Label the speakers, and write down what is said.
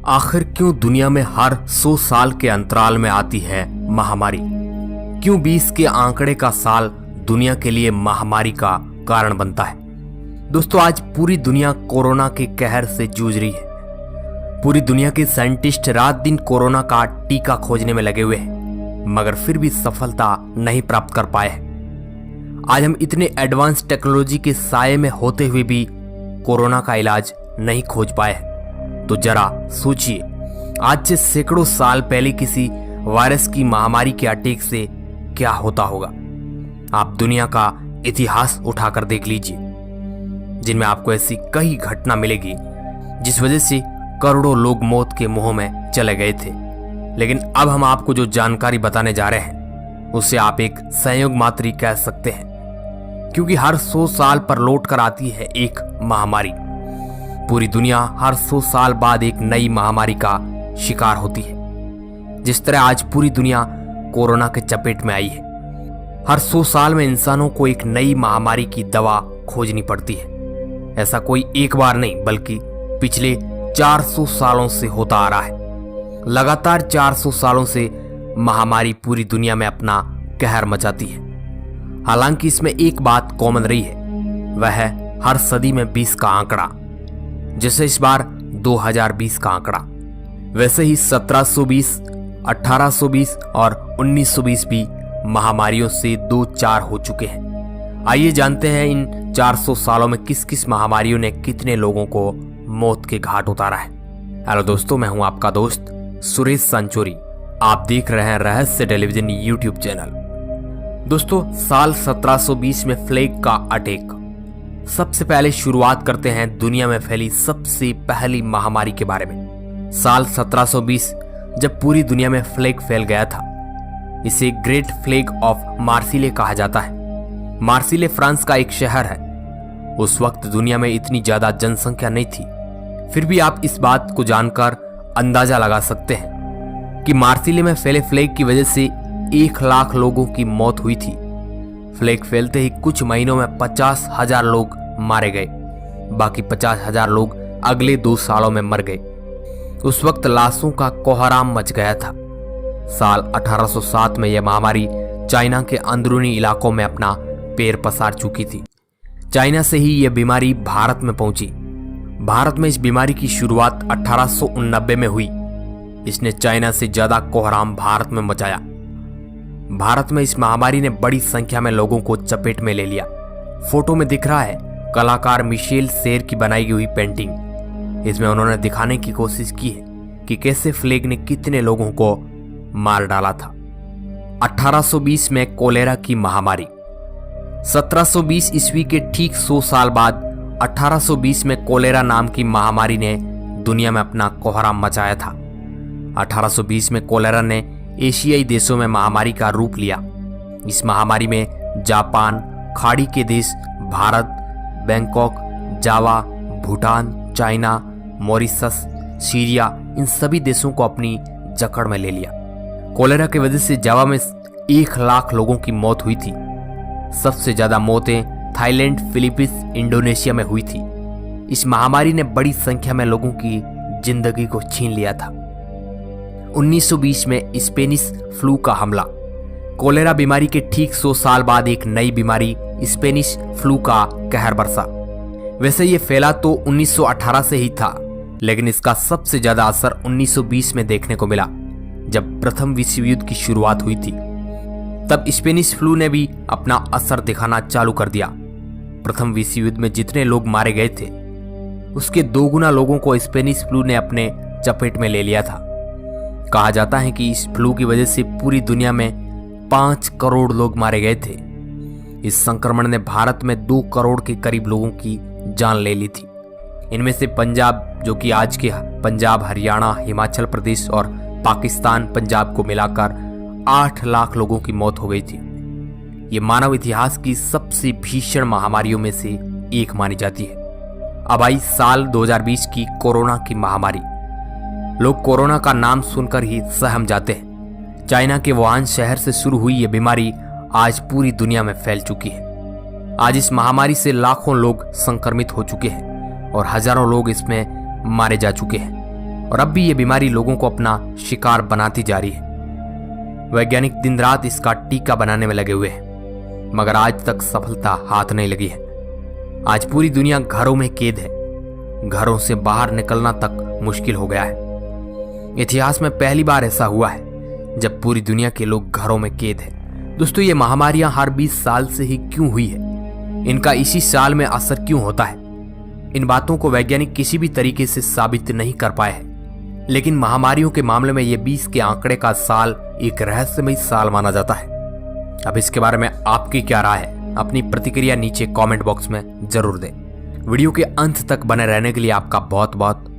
Speaker 1: आखिर क्यों दुनिया में हर 100 साल के अंतराल में आती है महामारी? क्यों 20 के आंकड़े का साल दुनिया के लिए महामारी का कारण बनता है? दोस्तों, आज पूरी दुनिया कोरोना के कहर से जूझ रही है। पूरी दुनिया के साइंटिस्ट रात दिन कोरोना का टीका खोजने में लगे हुए हैं, मगर फिर भी सफलता नहीं प्राप्त कर पाए हैं। आज हम इतने एडवांस टेक्नोलॉजी के साये में होते हुए भी कोरोना का इलाज नहीं खोज पाए हैं। तो जरा सोचिए, आज से सैकड़ों साल पहले किसी वायरस की महामारी के अटैक से क्या होता होगा। आप दुनिया का इतिहास उठाकर देख लीजिए, जिनमें आपको ऐसी कई घटना मिलेगी जिस वजह से करोड़ों लोग मौत के मुंह में चले गए थे। लेकिन अब हम आपको जो जानकारी बताने जा रहे हैं उसे आप एक संयोग मात्र ही कह सकते हैं, क्योंकि हर 100 साल पर लौट कर आती है एक महामारी। पूरी दुनिया हर 100 साल बाद एक नई महामारी का शिकार होती है। जिस तरह आज पूरी दुनिया कोरोना के चपेट में आई है, हर 100 साल में इंसानों को एक नई महामारी की दवा खोजनी पड़ती है। ऐसा कोई एक बार नहीं, बल्कि पिछले 400 सालों से होता आ रहा है। लगातार 400 सालों से महामारी पूरी दुनिया में अपना कहर मचाती है। हालांकि इसमें एक बात कॉमन रही है, वह है हर सदी में 20 का आंकड़ा। जैसे इस बार 2020 का आंकड़ा, वैसे ही 1720, 1820 और 1920 भी महामारियों से 2-4 हो चुके हैं। आइए जानते हैं इन 400 सालों में किस किस महामारियों ने कितने लोगों को मौत के घाट उतारा है। हेलो दोस्तों, मैं हूं आपका दोस्त सुरेश सांचोरी। आप देख रहे हैं रहस्य टेलीविजन यूट्यूब चैनल। दोस्तों, साल 1720 में प्लेग का अटैक। सबसे पहले शुरुआत करते हैं दुनिया में फैली सबसे पहली महामारी के बारे में। साल 1720 जब पूरी दुनिया में प्लेग फैल गया था, इसे ग्रेट प्लेग ऑफ मार्सिले कहा जाता है। मार्सिले फ्रांस का एक शहर है। उस वक्त दुनिया में इतनी ज्यादा जनसंख्या नहीं थी, फिर भी आप इस बात को जानकर अंदाजा लगा सकते हैं कि मार्सिले में फैले प्लेग की वजह से 1 लाख लोगों की मौत हुई थी। प्लेग फैलते ही कुछ महीनों में 50,000 लोग मारे गए, बाकी 50,000 लोग अगले 2 सालों में मर गए। उस वक्त लाशों का कोहराम मच गया था। साल 1807 में यह महामारी चाइना के अंदरूनी इलाकों में अपना पैर पसार चुकी थी। चाइना से ही यह बीमारी भारत में पहुंची। भारत में इस बीमारी की शुरुआत 1889 में हुई। इसने चाइना से ज्यादा कोहराम भारत में मचाया। भारत में इस महामारी ने बड़ी संख्या में लोगों को चपेट में ले लिया। फोटो में दिख रहा है कलाकार मिशेल सेर की बनाई हुई पेंटिंग। इसमें उन्होंने दिखाने की कोशिश की है कि कैसे प्लेग ने कितने लोगों को मार डाला था। 1820 में कोलेरा की महामारी। 1720 ईस्वी के ठीक 100 साल बाद 1820 में कोलेरा नाम की महामारी ने दुनिया में अपना कोहराम मचाया था। 1820 में कोलेरा ने एशियाई देशों में महामारी का रूप लिया। इस महामारी में जापान, खाड़ी के देश, भारत, बैंकॉक, जावा, भूटान, चाइना, मॉरिशस, सीरिया, इन सभी देशों को अपनी जकड़ में ले लिया। कोलेरा की वजह से जावा में 1 लाख लोगों की मौत हुई थी। सबसे ज्यादा मौतें थाईलैंड, फिलीपींस, इंडोनेशिया में हुई थी। इस महामारी ने बड़ी संख्या में लोगों की जिंदगी को छीन लिया था। 1920 में स्पेनिश फ्लू का हमला। कोलेरा बीमारी के ठीक 100 साल बाद एक नई बीमारी स्पेनिश फ्लू का कहर बरसा। वैसे ये फैला तो 1918 से ही था, लेकिन इसका सबसे ज्यादा असर 1920 में देखने को मिला, जब प्रथम विश्व युद्ध की शुरुआत हुई थी। तब स्पेनिश फ्लू ने भी अपना असर दिखाना चालू कर दिया। प्रथम विश्व युद्ध में जितने लोग मारे गए थे, उसके 2 गुना लोगों को स्पेनिश फ्लू ने अपने चपेट में ले लिया था। कहा जाता है कि इस फ्लू की वजह से पूरी दुनिया में 5 करोड़ लोग मारे गए थे। इस संक्रमण ने भारत में 2 करोड़ के करीब लोगों की जान ले ली थी। इनमें से पंजाब, जो कि आज के पंजाब, हरियाणा, हिमाचल प्रदेश और पाकिस्तान, पंजाब को मिलाकर 8 लाख लोगों की मौत हो गई थी। ये मानव इतिहास की सबसे भीषण महामारियों में से एक मानी जाती है। अब आई साल 2020 की कोरोना की महामारी। लोग कोरोना का नाम सुनकर ही सहम जाते हैं। चाइना के वुहान शहर से शुरू हुई ये बीमारी आज पूरी दुनिया में फैल चुकी है। आज इस महामारी से लाखों लोग संक्रमित हो चुके हैं और हजारों लोग इसमें मारे जा चुके हैं। और अब भी ये बीमारी लोगों को अपना शिकार बनाती जा रही है। वैज्ञानिक दिन रात इसका टीका बनाने में लगे हुए हैं, मगर आज तक सफलता हाथ नहीं लगी है। आज पूरी दुनिया घरों में कैद है, घरों से बाहर निकलना तक मुश्किल हो गया है। इतिहास में पहली बार ऐसा हुआ है जब पूरी दुनिया के लोग घरों में कैद है। दोस्तों, ये महामारियां हर 20 साल से ही क्यों हुई है, इनका इसी साल में असर क्यों होता है, इन बातों को वैज्ञानिक किसी भी तरीके से साबित नहीं कर पाए हैं। लेकिन महामारियों के मामले में ये 20 के आंकड़े का साल एक रहस्यमय साल माना जाता है। अब इसके बारे में आपकी क्या राय है, अपनी प्रतिक्रिया नीचे कमेंट बॉक्स में जरूर दें। वीडियो के अंत तक बने रहने के लिए आपका बहुत बहुत